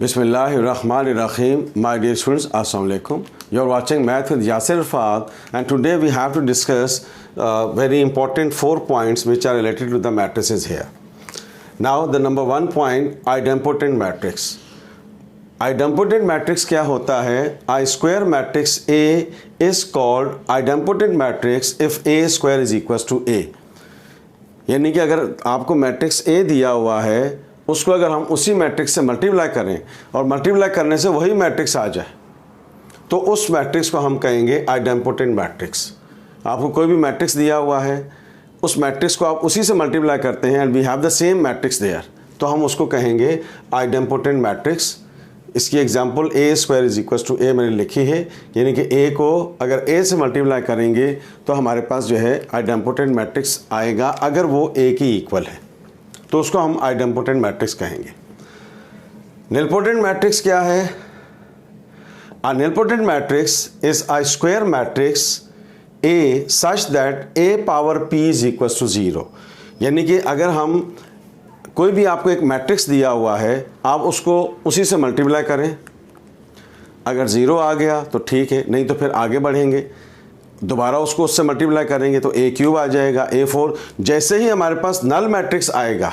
Bismillahirrahmanirrahim. My dear students, Assalamu alaikum. You are watching Math with Yasir Fahad, and today we have to discuss very important 4 points which are related to the matrices here. Now the number 1 point, idempotent matrix. Idempotent matrix क्या होता है? I square matrix A is called idempotent matrix if A square is equals to A. यानी कि अगर आपको matrix A दिया हुआ है, उसको अगर हम उसी मैट्रिक्स से मल्टीप्लाई करें और मल्टीप्लाई करने से वही मैट्रिक्स आ जाए, तो उस मैट्रिक्स को हम कहेंगे आइडेम्पोटेंट मैट्रिक्स। आपको कोई भी मैट्रिक्स दिया हुआ है, उस मैट्रिक्स को आप उसी से मल्टीप्लाई करते हैं and we have the same matrix there, तो हम उसको कहेंगे आइडेम्पोटेंट मैट्रिक्स। इसकी example A square is equal to A मैंने लिखी है, यानी कि ए को अगर ए से मल्टीप्लाई करेंगे तो हमारे पास जो है आइडेम्पोटेंट मैट्रिक्स आएगा अगर वो ए की इक्वल है, तो उसको हम आइडेम्पोटेंट मैट्रिक्स कहेंगे। निलपोटेंट मैट्रिक्स क्या है? A nilpotent matrix is a square matrix A such that A power P is equal to 0। यानी कि अगर हम कोई भी आपको एक मैट्रिक्स दिया हुआ है, आप उसको उसी से मल्टीप्लाई करें, अगर 0 आ गया तो ठीक है, नहीं तो फिर आगे बढ़ेंगे, दोबारा उसको उससे मल्टीप्लाई करेंगे तो ए क्यूब आ जाएगा, A4। जैसे ही हमारे पास नल मैट्रिक्स आएगा,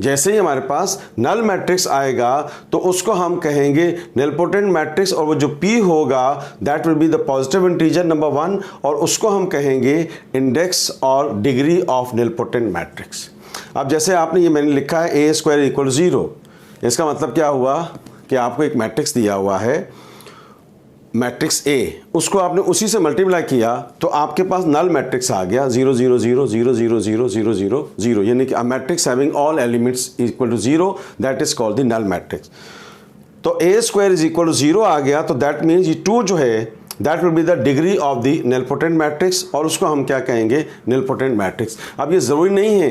जैसे ही हमारे पास नल मैट्रिक्स आएगा तो उसको हम कहेंगे निलपोटेंट मैट्रिक्स, और वो जो P होगा that will be the positive integer number 1, और उसको हम कहेंगे इंडेक्स और डिग्री ऑफ निलपोटेंट मैट्रिक्स। अब जैसे आपने ये मैंने लिखा है ए स्क्वायर इक्वल 0, इसका मतलब क्या हुआ कि आपको एक मैट्रिक्स दिया हुआ है, मैट्रिक्स ए, उसको आपने उसी से मल्टीप्लाई किया तो आपके पास नल मैट्रिक्स आ गया 0 0 0 0 0 0 0 0 0, यानी कि a matrix having all elements equal to 0, that is called the null matrix. तो A square is equal to 0 आ गया, तो दैट मीन्स ये 2 जो है that will be the degree of the nilpotent matrix, और उसको हम क्या कहेंगे? Nilpotent matrix. अब ये ज़रूरी नहीं है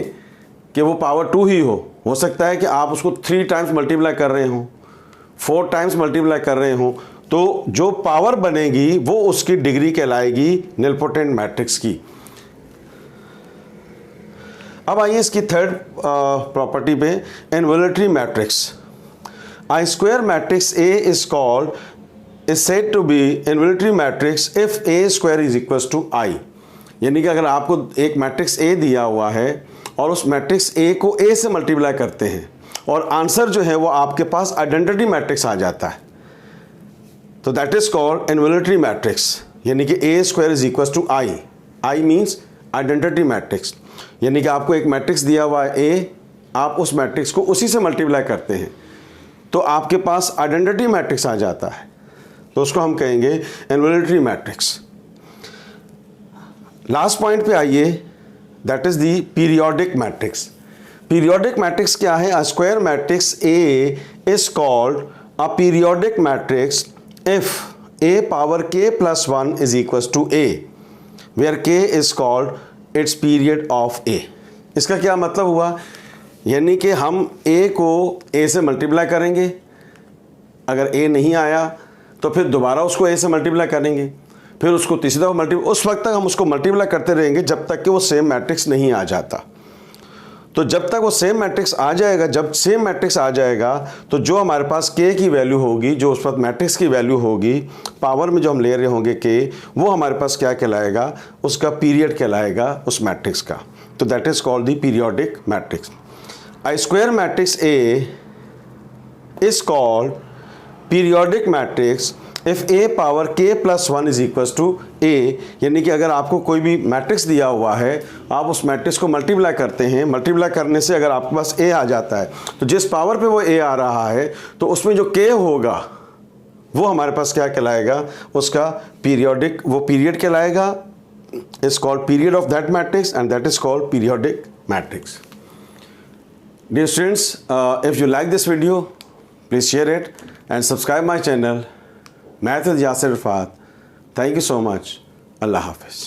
कि वो पावर 2 ही हो सकता है कि आप उसको 3 टाइम्स मल्टीप्लाई कर रहे हो, 4 टाइम्स मल्टीप्लाई कर रहे हो, तो जो पावर बनेगी वो उसकी डिग्री कहलाएगी निलपोटेंट मैट्रिक्स की। अब आइए इसकी थर्ड प्रॉपर्टी पे, involutory matrix. I square matrix A is called is said to be involutory matrix if A square is equal to I. यानी कि अगर आपको एक मैट्रिक्स ए दिया हुआ है और उस मैट्रिक्स ए को ए से मल्टीप्लाई करते हैं और आंसर जो है वो आपके पास आइडेंटिटी मैट्रिक्स आ जाता है, तो that is called involutory matrix. यानी कि A square is equal to I, I means identity matrix. यानी कि आपको एक मैट्रिक्स दिया हुआ है ए, आप उस मैट्रिक्स को उसी से मल्टीप्लाई करते हैं तो आपके पास आइडेंटिटी मैट्रिक्स आ जाता है, तो उसको हम कहेंगे इनवॉल्यूटरी मैट्रिक्स। लास्ट पॉइंट पे आइए, that is the periodic matrix. Periodic matrix क्या है? अ square matrix A is called a periodic matrix if a power k plus 1 is equals to a, where k is called its period of a। इसका क्या मतलब हुआ? यानी कि हम a को a से मल्टीप्लाई करेंगे, अगर a नहीं आया तो फिर दोबारा उसको a से मल्टीप्लाई करेंगे, फिर उसको तीसरी दफ़ा मल्टीप्लाई, उस वक्त तक हम उसको मल्टीप्लाई करते रहेंगे जब तक कि वो सेम मैट्रिक्स नहीं आ जाता। तो जब तक वो सेम मैट्रिक्स आ जाएगा, जब सेम मैट्रिक्स आ जाएगा तो जो हमारे पास k की वैल्यू होगी, जो उस वक्त मैट्रिक्स की वैल्यू होगी, पावर में जो हम ले रहे होंगे k, वो हमारे पास क्या कहलाएगा? उसका पीरियड कहलाएगा उस मैट्रिक्स का। तो that is called the periodic matrix. A square matrix A is called periodic matrix if A power k plus 1 is equal to A. यानी कि अगर आपको कोई भी मैट्रिक्स दिया हुआ है, आप उस मैट्रिक्स को मल्टीप्लाई करते हैं, मल्टीप्लाई करने से अगर आपके पास a आ जाता है, तो जिस पावर पे वो a आ रहा है तो उसमें जो k होगा वो हमारे पास क्या कहलाएगा? उसका पीरियोडिक, वो पीरियड कहलाएगा, is called period of that matrix and that is called periodic matrix. Dear students, if you like this video please share it and subscribe my channel Math with Yasir Fahad. Thank you so much. Allah Hafiz.